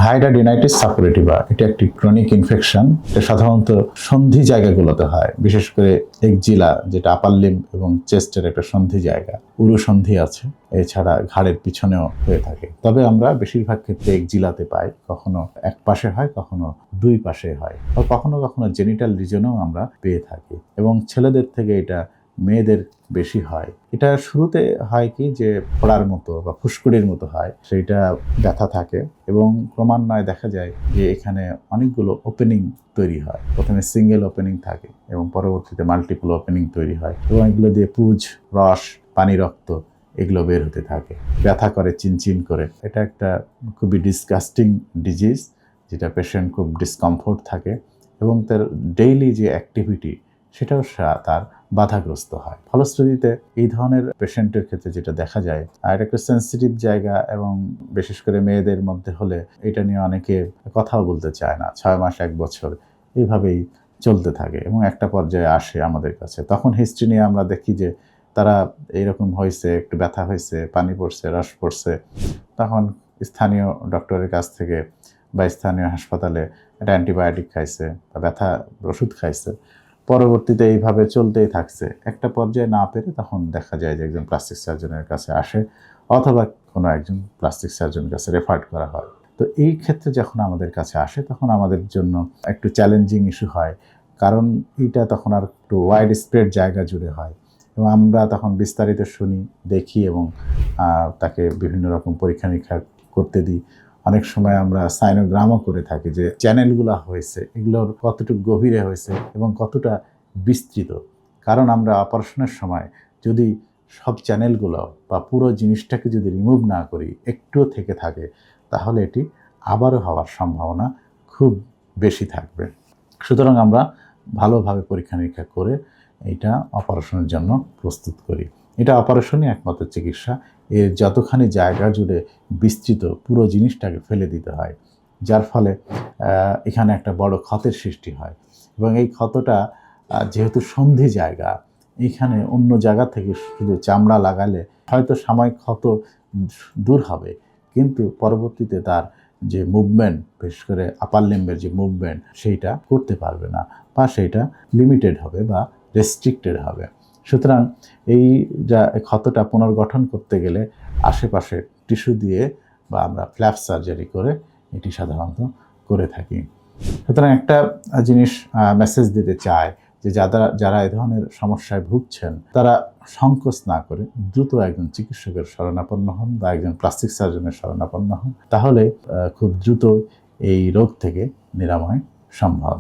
হাইড্রাডিনাইটিস সাপোরেটিভা এটা একটি chronic infection. এটা সাধারণত সন্ধি জায়গাগুলোতে হয়, বিশেষ করে একজিলা যেটা আপার লিম্ব এবং চেস্টের একটা সন্ধি জায়গা, উরু সন্ধি আছে, এছাড়া ঘাড়ের পিছনেও হয়ে থাকে। তবে আমরা বেশিরভাগ ক্ষেত্রে একজিলাতে পাই, কখনো এক পাশে হয়, কখনো দুই পাশে হয়, বা কখনো কখনো জেনিটাল রিজনেও আমরা পেয়ে থাকি। এবং ছেলেদের থেকে এটা মেয়েদের বেশি হয়। এটা শুরুতে হয় কি যে ফোড়ার মতো বা ফুসকুড়ির মতো হয়, সেইটা ব্যথা থাকে এবং ক্রমান্বয়ে দেখা যায় যে এখানে অনেকগুলো ওপেনিং তৈরি হয়। প্রথমে সিঙ্গেল ওপেনিং থাকে এবং পরবর্তীতে মাল্টিপল ওপেনিং তৈরি হয় এবং এগুলো দিয়ে পুজ, রস, পানি, রক্ত এগুলো বের হতে থাকে, ব্যথা করে চিনচিন করে। এটা একটা খুবই ডিসগাস্টিং ডিজিজ, যেটা পেশেন্ট খুব ডিসকমফোর্ট থাকে এবং তার ডেইলি যে অ্যাক্টিভিটি সেটাও তার বাধাগ্রস্ত হয়। ফলশ্রুতিতে এই ধরনের পেশেন্টের ক্ষেত্রে যেটা দেখা যায়, আর একটা সেন্সিটিভ জায়গা এবং বিশেষ করে মেয়েদের মধ্যে হলে এটা নিয়ে অনেকে কথাও বলতে চায় না। 6 মাস 1 বছর এইভাবেই চলতে থাকে এবং একটা পর্যায়ে আসে আমাদের কাছে। তখন হিস্ট্রি নিয়ে আমরা দেখি যে তারা এইরকম হয়েছে, একটু ব্যথা হয়েছে, পানি পড়ছে, রস পড়ছে, তখন স্থানীয় ডক্টরের কাছ থেকে বা স্থানীয় হাসপাতালে একটা অ্যান্টিবায়োটিক খাইছে বা ব্যথা ওষুধ খাইছে। পরবর্তীতে এইভাবে চলতেই থাকছে। একটা পর্যায়ে না পেরে তখন দেখা যায় যে একজন প্লাস্টিক সার্জনের কাছে আসে অথবা কোনো একজন প্লাস্টিক সার্জনের কাছে রেফার করা হয়। তো এই ক্ষেত্রে যখন আমাদের কাছে আসে তখন আমাদের জন্য একটু চ্যালেঞ্জিং ইস্যু হয়, কারণ এইটা তখন আর একটু ওয়াইড স্প্রেড জায়গা জুড়ে হয় এবং আমরা তখন বিস্তারিত শুনি, দেখি এবং তাকে বিভিন্ন রকম পরীক্ষা নিরীক্ষা করতে দিই। অনেক সময় আমরা সাইনোগ্রামও করে থাকি যে চ্যানেলগুলো হয়েছে এগুলোর কতটুকু গভীরে হয়েছে এবং কতটা বিস্তৃত। কারণ আমরা অপারেশনের সময় যদি সব চ্যানেলগুলো বা পুরো জিনিসটাকে যদি রিমুভ না করি, একটুও থেকে থাকে, তাহলে এটি আবারও হওয়ার সম্ভাবনা খুব বেশি থাকবে। সুতরাং আমরা ভালোভাবে পরীক্ষা নিরীক্ষা করে এটা অপারেশনের জন্য প্রস্তুত করি। এটা অপারেশনই একমাত্র চিকিৎসা। এর যতখানি জায়গা জুড়ে বিস্তৃত, পুরো জিনিসটাকে ফেলে দিতে হয়, যার ফলে এখানে একটা বড় ক্ষতের সৃষ্টি হয় এবং এই ক্ষতটা যেহেতু সন্ধি জায়গা, এখানে অন্য জায়গা থেকে শুধু চামড়া লাগালে হয়তো সাময়িক ক্ষত দূর হবে, কিন্তু পরবর্তীতে তার যে মুভমেন্ট, বিশেষ করে আপার লিম্বের যে মুভমেন্ট, সেইটা করতে পারবে না বা সেইটা লিমিটেড হবে বা রেস্ট্রিক্টেড হবে। সুতরাং এই ক্ষতটা পুনর্গঠন করতে গেলে আশেপাশে টিস্যু দিয়ে বা আমরা ফ্ল্যাপ সার্জারি করে এটি সাধারণত করে থাকি। সুতরাং একটা জিনিস মেসেজ দিতে চাই যে যারা এই ধরনের সমস্যায় ভুগছেন তারা সংকোচ না করে দ্রুত একজন চিকিৎসকের শরণাপন্ন হন বা একজন প্লাস্টিক সার্জনের শরণাপন্ন হন, তাহলে খুব দ্রুত এই রোগ থেকে নিরাময় সম্ভব।